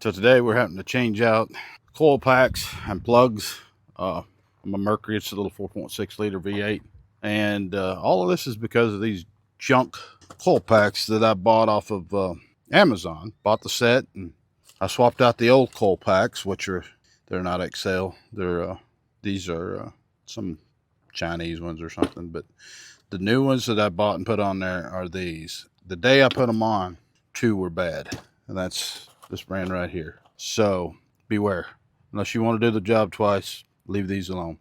So today we're having to change out coil packs and plugs. I'm a Mercury, it's a little 4.6 liter V8. And all of this is because of these junk coil packs that I bought off of Amazon. Bought the set and I swapped out the old coil packs, which they're not Accel. These are some Chinese ones or something. But the new ones that I bought and put on there are these. The day I put them on, 2 were bad. And that's this brand right here. So beware. Unless you want to do the job twice, leave these alone.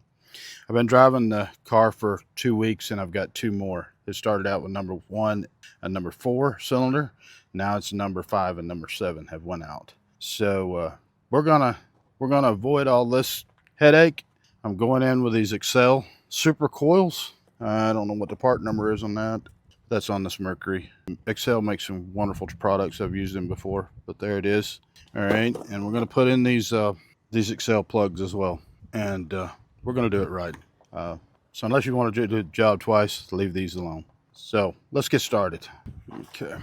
I've been driving the car for 2 weeks and I've got 2 more. It started out with number 1 and number 4 cylinder. Now it's number 5 and number 7 have went out. So we're gonna avoid all this headache. I'm going in with these Accel super coils. I don't know what the part number is on that. That's on this Mercury. Accel makes some wonderful products. I've used them before, but there it is. All right, and we're going to put in these Accel plugs as well, and we're going to do it right. So unless you want to do the job twice, leave these alone. So let's get started. Okay,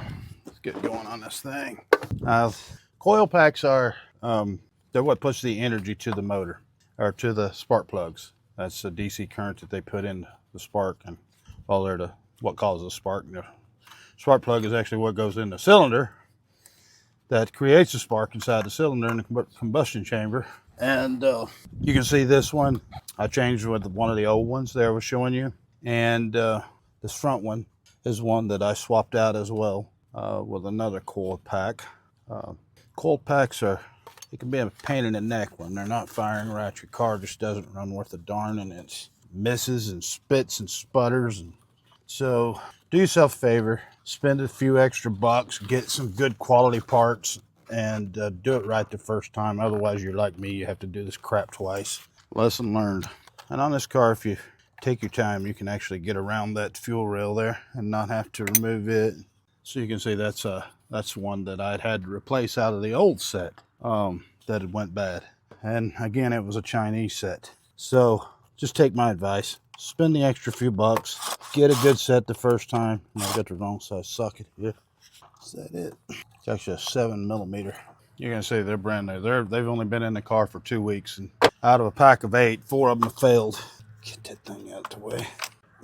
let's get going on this thing. Coil packs are they're what puts the energy to the motor or to the spark plugs. That's the DC current that they put in the spark, and all there to what causes a spark. The spark plug is actually what goes in the cylinder that creates a spark inside the cylinder in the combustion chamber. And you can see this one I changed with one of the old ones there I was showing you, and this front one is one that I swapped out as well with another coil pack. Coil packs it can be a pain in the neck when they're not firing right. Your car just doesn't run worth a darn, and it misses and spits and sputters. And so do yourself a favor, spend a few extra bucks, get some good quality parts, and do it right the first time. Otherwise, you're like me, you have to do this crap twice. Lesson learned. And on this car, if you take your time, you can actually get around that fuel rail there and not have to remove it. So you can see that's one that I'd had to replace out of the old set that had went bad. And again, it was a Chinese set. So just take my advice. Spend the extra few bucks. Get a good set the first time. I got the wrong size socket here. Is that it? It's actually a 7mm. You're going to see they're brand new. They've only been in the car for 2 weeks. And out of a pack of 8, 4 of them have failed. Get that thing out of the way.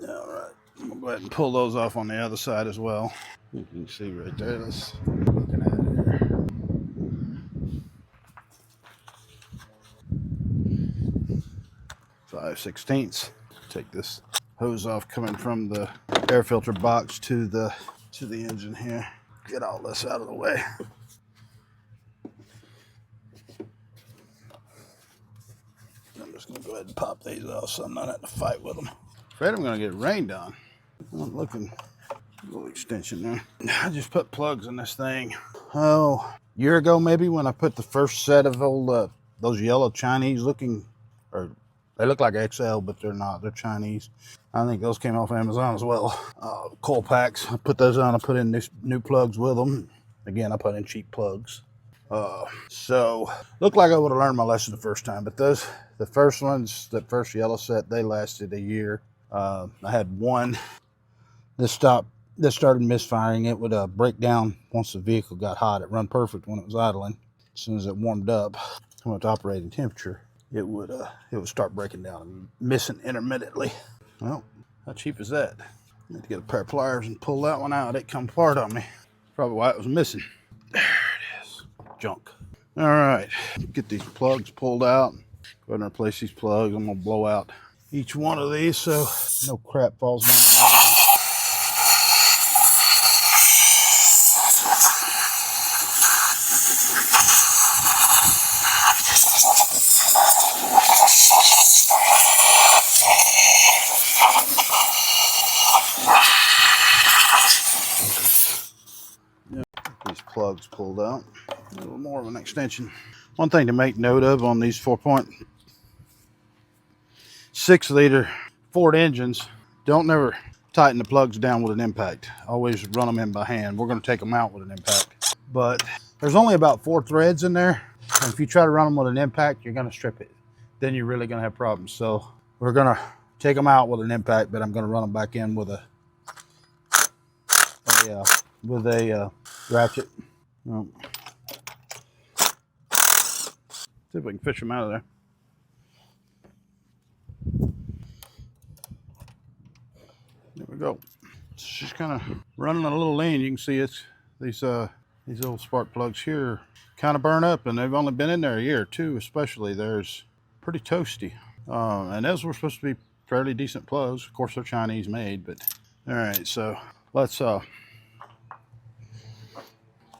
All right. I'm going to go ahead and pull those off on the other side as well. You can see right there. Let's looking at it here. 5/16. Take this hose off coming from the air filter box to the engine here. Get all this out of the way. I'm just gonna go ahead and pop these off so I'm not having to fight with them. Afraid I'm gonna get rained on. I'm looking a little extension there. I just put plugs in this thing. Oh, a year ago maybe, when I put the first set of old those yellow Chinese looking, or they look like Accel, but they're not. They're Chinese. I think those came off Amazon as well. Coil packs. I put those on. I put in new plugs with them. Again, I put in cheap plugs. So looked like I would have learned my lesson the first time. But the first ones, the first yellow set, they lasted a year. I had one. This started misfiring. It would break down once the vehicle got hot. It run perfect when it was idling. As soon as it warmed up, come up to operating temperature, it would start breaking down and missing intermittently. Well, how cheap is that? I need to get a pair of pliers and pull that one out. It come apart on me. Probably why it was missing. There it is. Junk. All right, get these plugs pulled out. Go ahead and replace these plugs. I'm gonna blow out each one of these so no crap falls down. These plugs pulled out. A little more of an extension. One thing to make note of on these 4.6 liter Ford engines, don't never tighten the plugs down with an impact. Always run them in by hand. We're going to take them out with an impact. But there's only about 4 threads in there. And if you try to run them with an impact, you're going to strip it. Then you're really going to have problems. So we're going to take them out with an impact, but I'm going to run them back in with a ratchet. See if we can fish them out of there. There we go. It's just kind of running a little lean. You can see it's these old spark plugs here kind of burn up, and they've only been in there a year or two, especially. There's pretty toasty. And those were supposed to be fairly decent plugs. Of course, they're Chinese made, but all right. So let's go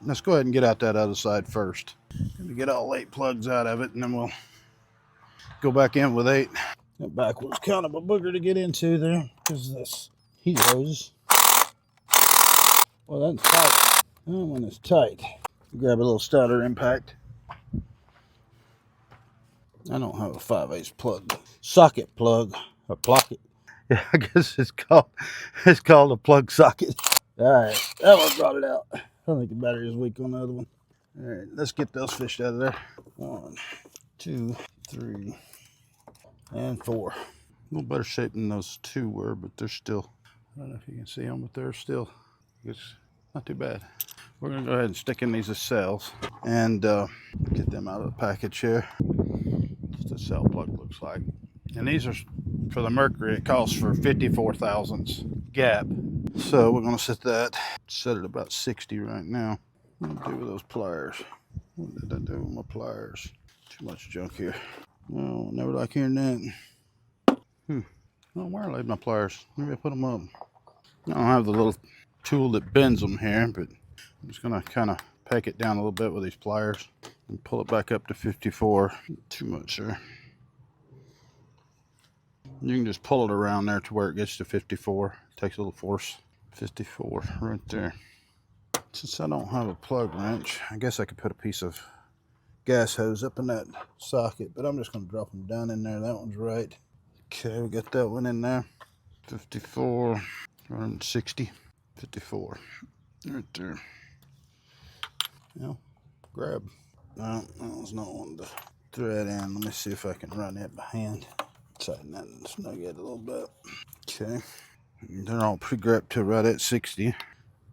ahead and get out that other side first. Gonna get all 8 plugs out of it, and then we'll go back in with 8. That back was kind of a booger to get into there because this heat hose. Well, that's tight. That one is tight. Grab a little starter impact. I don't have a 5/8 plug, socket plug, or pocket. Yeah, I guess it's called a plug socket. All right, that one brought it out. I think the battery is weak on the other one. All right, let's get those fish out of there. 1, 2, 3, and 4. A little better shape than those 2 were, but they're still, I don't know if you can see them, but they're still, it's not too bad. We're gonna go ahead and stick in these Accels and get them out of the package here. Just a cell plug looks like. And these are for the Mercury. It calls for 54 thousandths gap. So we're gonna set it about 60 right now. What do I do with those pliers? What did I do with my pliers? Too much junk here. Well, never like hearing that. I don't know where I laid my pliers. Maybe I put them up. I don't have the little tool that bends them here, but I'm just gonna kind of peck it down a little bit with these pliers and pull it back up to 54. Too much there. You can just pull it around there to where it gets to 54. It takes a little force. 54 right there. Since I don't have a plug wrench, I guess I could put a piece of gas hose up in that socket, but I'm just going to drop them down in there. That one's right. Okay, we got that one in there. 54, 160, 54. Right there. Yeah, grab. No, that was not one to thread in. Let me see if I can run it by hand. Tighten that and snug it a little bit. Okay. They're all pre-gripped to right at 60.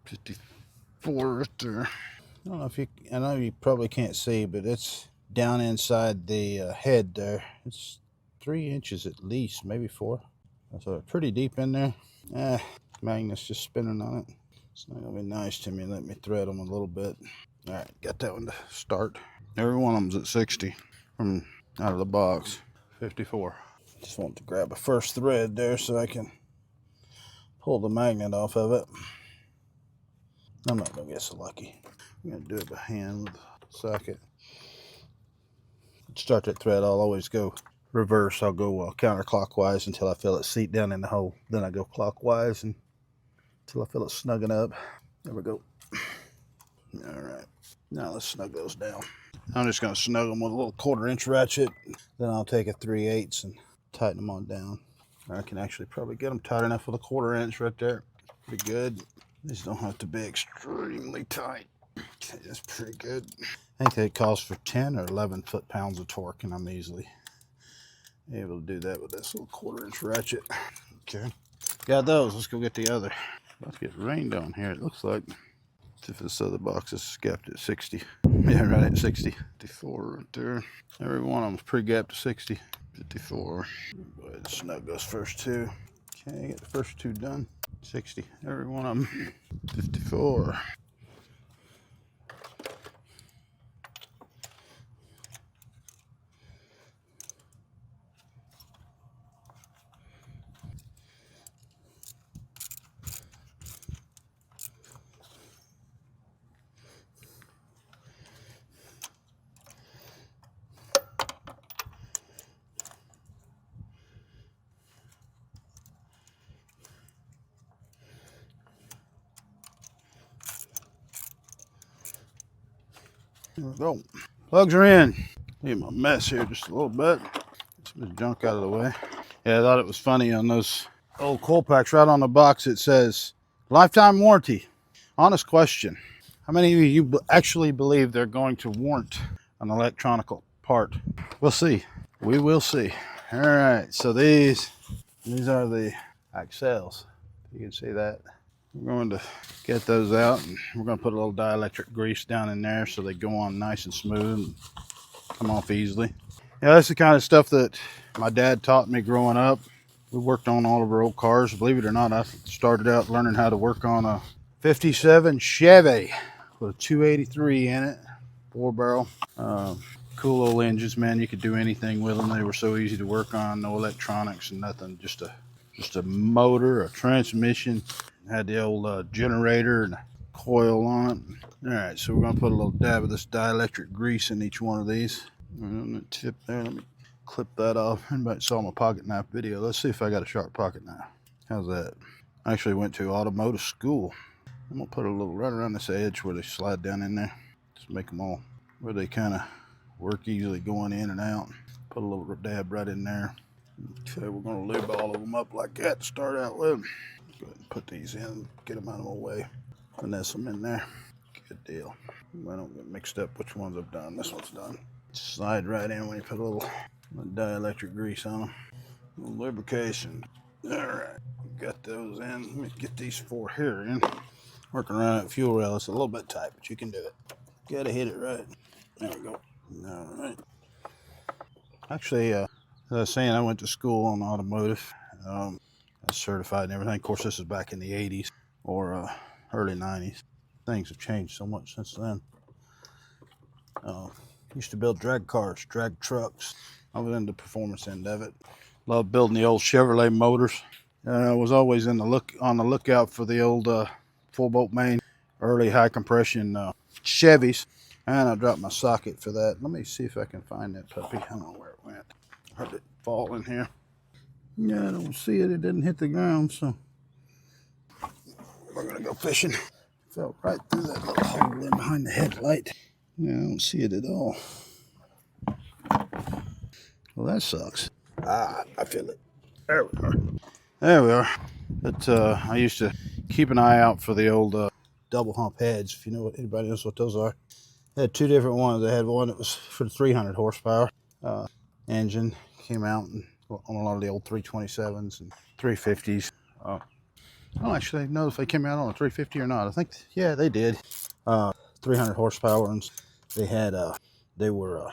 54 right there. I don't know if I know you probably can't see, but it's down inside the head there. It's 3 inches at least, maybe 4. So pretty deep in there. Magnet's just spinning on it. It's not gonna be nice to me. Let me thread them a little bit. All right, got that one to start. Every one of them's at 60 from out of the box. 54. Just want to grab a first thread there so I can pull the magnet off of it. I'm not gonna get so lucky. I'm gonna do it by hand with the socket. Start that thread, I'll always go reverse. I'll go counterclockwise until I feel it seat down in the hole. Then I go clockwise until I feel it snugging up. There we go. All right, now let's snug those down. I'm just gonna snug them with a little 1/4-inch ratchet. Then I'll take a 3/8 and tighten them on down. I can actually probably get them tight enough with a 1/4-inch right there. Pretty good. These don't have to be extremely tight. Okay, that's pretty good. I think that calls for 10 or 11 foot-pounds of torque, and I'm easily able to do that with this little 1/4-inch ratchet. Okay, got those. Let's go get the other. Let's get rained on here, it looks like. If this other box is gapped at 60. Yeah, right at 60. 54 right there. Every one of them's pre-gapped to 60. 54. Go ahead and snug those first 2. Okay, get the first 2 done. 60. Every one of them. 54. There we go. Plugs are in. Leave my mess here just a little bit. Get some of the junk out of the way. Yeah, I thought it was funny on those old coil packs. Right on the box it says lifetime warranty. Honest question. How many of you actually believe they're going to warrant an electronic part? We'll see. We will see. All right. So these are the Accels. You can see that. We're going to get those out, and we're going to put a little dielectric grease down in there so they go on nice and smooth. come off easily. Yeah, that's the kind of stuff that my dad taught me growing up. We worked on all of our old cars. Believe it or not, I started out learning how to work on a 57 Chevy with a 283 in it, 4-barrel. Cool old engines, man. You could do anything with them. They were so easy to work on. No electronics and nothing. Just a motor, a transmission. Had the old generator and a coil on it. All right, so we're gonna put a little dab of this dielectric grease in each one of these. On the tip there, let me clip that off. Anybody saw my pocket knife video? Let's see if I got a sharp pocket knife. How's that? I actually went to automotive school. I'm gonna put a little right around this edge where they slide down in there. Just make them all where they kind of work easily going in and out. Put a little dab right in there. Okay, we're gonna lube all of them up like that to start out with. Go ahead and put these in, get them out of my way. Finesse them in there. Good deal. I don't get mixed up which ones I've done. This one's done. Slide right in when you put a little dielectric grease on them. A little lubrication. All right, got those in. Let me get these 4 here in. Working around that fuel rail, it's a little bit tight, but you can do it. Gotta hit it right. There we go. All right. Actually, as I was saying, I went to school on automotive. I was certified and everything. Of course, this is back in the 80s or early 90s. Things have changed so much since then. Used to build drag cars, drag trucks. I was in the performance end of it. Loved building the old Chevrolet motors. I was always on the lookout for the old 4-bolt main, early high compression Chevys. And I dropped my socket for that. Let me see if I can find that puppy. I don't know where it went. Heard it fall in here. Yeah, I don't see it. It didn't hit the ground, so we're gonna go fishing. Fell right through that little hole in behind the headlight. Yeah, I don't see it at all. Well, that sucks. I feel it. There we are. There we are. But I used to keep an eye out for the old double hump heads. If you know what, anybody knows what those are. They had 2 different ones. They had one that was for the 300 horsepower engine. Came out on a lot of the old 327s and 350s. I don't actually know if they came out on a 350 or not. I think, yeah, they did. 300 horsepower ones. They were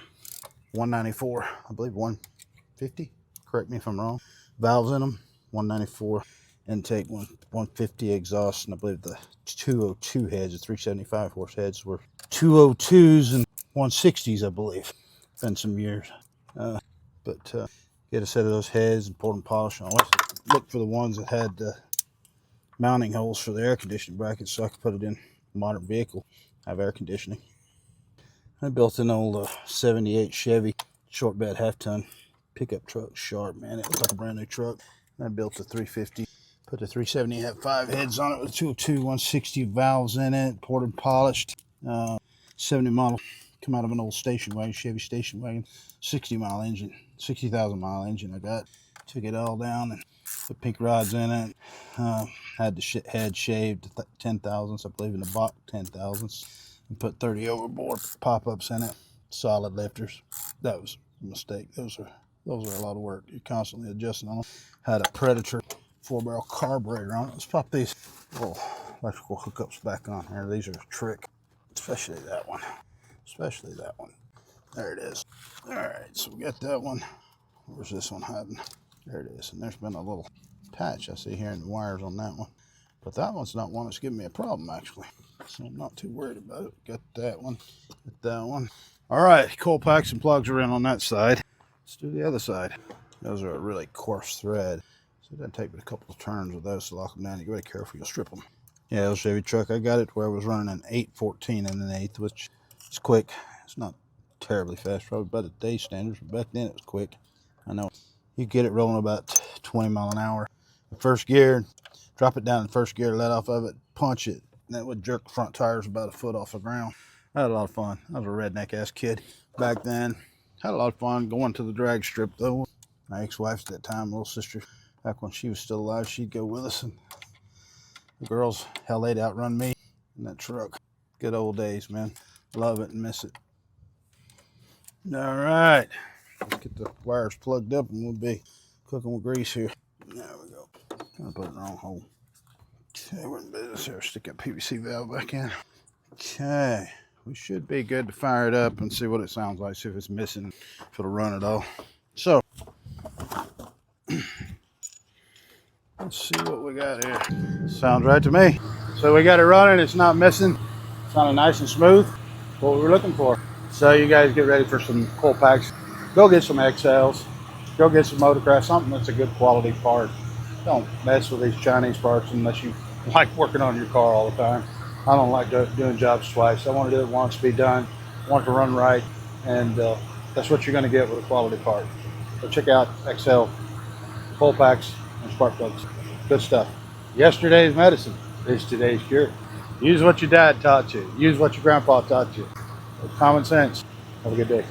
194, I believe 150. Correct me if I'm wrong. Valves in them, 194 intake, 150 exhaust, and I believe the 202 heads, the 375 horse heads, were 202s and 160s, I believe. Been some years, get a set of those heads and pour them polish on. I always look for the ones that had mounting holes for the air conditioning brackets, so I could put it in a modern vehicle, have air conditioning. I built an old 78 Chevy short bed half-ton pickup truck, sharp, man. It was like a brand new truck. I built a 350, put the 370, had 5 heads on it with 202, 160 valves in it, poured and polished. 70 model, come out of an old station wagon, Chevy station wagon, 60-mile engine, 60,000-mile engine I got. Took it all down and put pink rods in it. Had the head shaved 10,000ths, I believe in the box 10,000ths, and put 30 overboard pop-ups in it, solid lifters. That was a mistake. Those are a lot of work. You're constantly adjusting on them. Had a Predator 4-barrel carburetor on it. Let's pop these little electrical hookups back on here. These are a trick, especially that one. Especially that one. There it is. All right, so we got that one. Where's this one hiding? There it is. And there's been a little patch I see here in the wires on that one. But that one's not one that's giving me a problem, actually. So I'm not too worried about it. Got that one. Got that one. All right, coil packs and plugs are in on that side. Let's do the other side. Those are a really coarse thread. So it doesn't take but a couple of turns with those to lock them down. You gotta be careful, you'll strip them. Yeah, those Chevy truck, I got it where I was running an 814 and an 1/8, which is quick. It's not terribly fast, probably by the day standards, but back then it was quick. I know you get it rolling about 20 mile an hour. First gear, drop it down in first gear, let off of it, punch it, and that would jerk the front tires about a foot off the ground. I had a lot of fun. I was a redneck ass kid back then. Had a lot of fun going to the drag strip though. My ex-wife at that time, little sister, back when she was still alive, she'd go with us, and the girls, hell, they'd outrun me in that truck. Good old days, man. Love it and miss it. All right, let's get the wires plugged up and we'll be cooking with grease here. There we go. I put it in the wrong hole. Okay, we're in business here. Stick that PVC valve back in. Okay, we should be good to fire it up and see what it sounds like, see if it's missing, if it'll run at all. So let's see what we got here. Sounds right to me. So we got it running, it's not missing. Sounding nice and smooth. What we were looking for. So you guys get ready for some coil packs. Go get some Accels. Go get some Motorcraft, something that's a good quality part. Don't mess with these Chinese parts unless you like working on your car all the time. I don't like doing jobs twice. I want to do it once, be done. I want it to run right, and that's what you're going to get with a quality part. So check out Accel coil packs and spark plugs. Good stuff. Yesterday's medicine is today's cure. Use what your dad taught you. Use what your grandpa taught you. With common sense. Have a good day.